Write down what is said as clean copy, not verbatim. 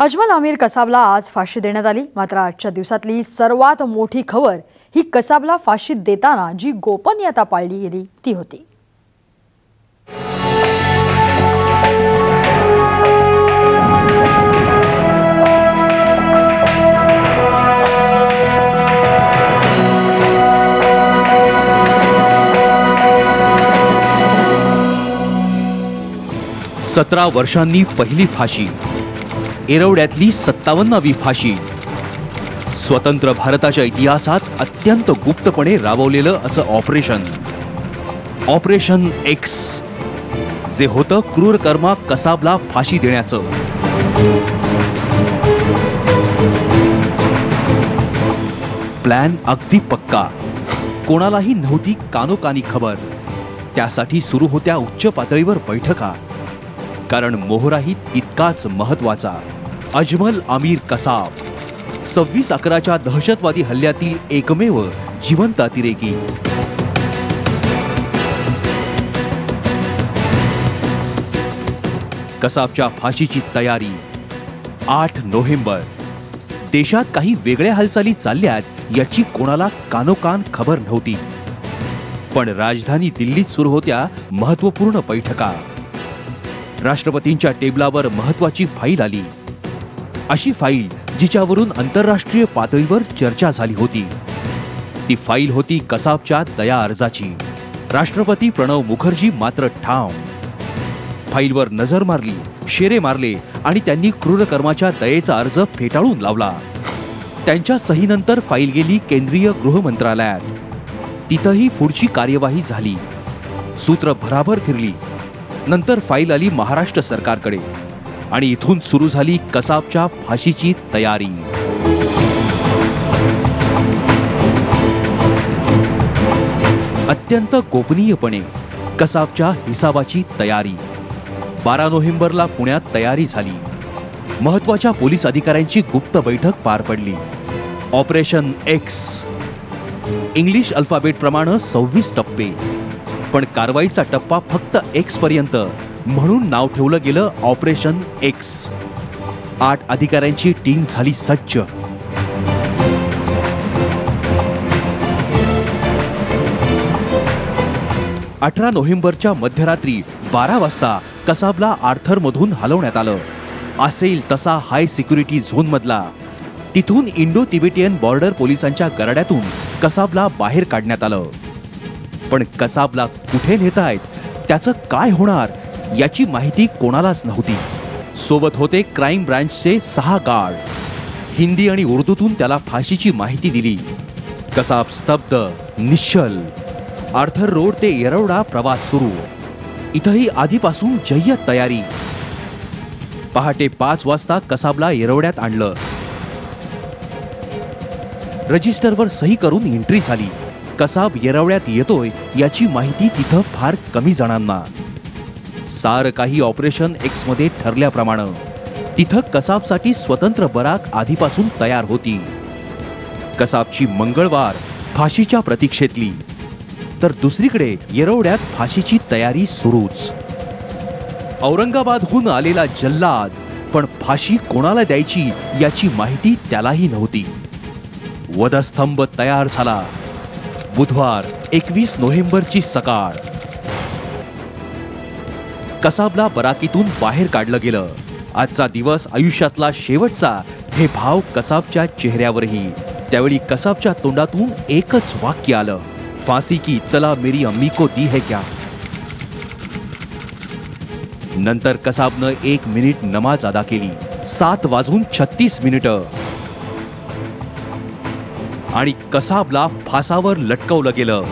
अजमल आमिर कसाबला आज फाशी देण्यात आली। मात्र आजच्या दिवसातली सर्वात मोठी खबर ही कसाबला फाशी देताना जी गोपनीयता पाळली गेली ती होती। सतरा वर्षांनी पहिली फाशी, येरवड्यातली 57वी फाशी। स्वतंत्र भारताच्या इतिहासात अत्यंत गुप्तपणे राबवलेलं असं ऑपरेशन एक्स, जे होतं क्रूरकर्मा कसाबला फाशी देण्याचं। प्लॅन अगदी पक्का, कोणालाही नव्हती कानोकानी खबर। त्यासाठी सुरू होत्या उच्च पातळीवर बैठका, कारण मोहराही इतकाच महत्वाचा। अजमल आमिर कसाब 26/11च्या दहशतवादी हल्ल्यातील एकमेव जिवंत अतिरेकी। कसाबच्या फाशीची तयारी 8 नोव्हेंबर। देशात काही वेगळ्या हालचाली चालल्यात याची कोणाला कानोकान खबर नव्हती, पण राजधानी दिल्लीत सुरू होत्या महत्त्वपूर्ण बैठका। राष्ट्रपतींच्या टेबलावर महत्वाची फाईल आली, अशी फाईल जिच्यावरून आंतरराष्ट्रीय पातळीवर चर्चा झाली होती। ती फाईल होती कसाबच्या दया अर्जाची। राष्ट्रपती प्रणव मुखर्जी मात्र ठाम। फाईलवर नजर मारली, शेरे मारले आणि त्यांनी क्रूरकर्माच्या दयेचा अर्ज फेटाळून लावला। त्यांच्या सहीनंतर फाईल गेली केंद्रीय गृह मंत्रालयात। तिथंही पुढची कार्यवाही झाली, सूत्र भराभर फिरली। नंतर फाईल आली महाराष्ट्र सरकारकडे आणि इथून सुरू झाली कसाबच्या फाशीची तयारी। अत्यंत गोपनीयपणे कसाबच्या हिसाबाची तयारी। 12 नोव्हेंबरला पुण्यात तयारी झाली। महत्वाच्या पोलीस अधिकाऱ्यांची गुप्त बैठक पार पडली। ऑपरेशन एक्स, इंग्लिश अल्फाबेट प्रमाणे 26 टप्पे, पण कारवाईचा टप्पा फक्त एक्स पर्यंत, म्हणून नाव ठेवलं गेलं ऑपरेशन एक्स। 8 अधिकाऱ्यांची टीम झाली सज्ज। अठरा नोव्हेंबरच्या मध्यरात्री 12 वाजता कसाबला आर्थरमधून हलवण्यात आलं। असेल तसा हाय सिक्युरिटी झोन मधला। तिथून इंडो तिबेटियन बॉर्डर पोलिसांच्या गराड्यातून कसाबला बाहेर काढण्यात आलं। पण कसाबला कुठे नेतायत, त्याचं काय होणार याची माहिती कोणालाच नव्हती। सोबत होते क्राईम ब्रांचचे 6 गार्ड। हिंदी आणि उर्दूतून त्याला फाशीची माहिती दिली। कसाब स्तब्ध, निश्चल। आर्थर रोड ते येरवडा प्रवास सुरू। इथंही आधीपासून जय्यत तयारी। पहाटे 5 वाजता कसाबला येरवड्यात आणलं। रजिस्टरवर सही करून एंट्री झाली। कसाब येरवड्यात येतोय याची माहिती तिथं फार कमी जणांना। सारं काही ऑपरेशन एक्स मध्ये ठरल्याप्रमाणे तिथं कसाबसाठी स्वतंत्र बराक आधीपासून तयार होती। कसाबची मंगळवार फाशीच्या प्रतीक्षेतली, तर दुसरीकडे येरवड्यात फाशीची तयारी सुरूच। औरंगाबादहून आलेला जल्लाद, पण फाशी कोणाला द्यायची याची माहिती त्यालाही नव्हती। वधस्तंभ तयार झाला। बुधवार 21 नोव्हेंबरची सकाळ। कसाबला बराकीतून बाहेर काढलं गेलं। आजचा दिवस आयुष्यातला शेवटचा, हे भाव कसाबच्या चेहऱ्यावरही। त्यावेळी कसाबच्या तोंडातून एकच वाक्य आलं, फांसी की इत्तला मेरी अम्मी को दी है क्या। नंतर कसाबनं 1 मिनिट नमाज अदा केली। 7:36 आणि कसाबला फासावर लटकवलं गेलं।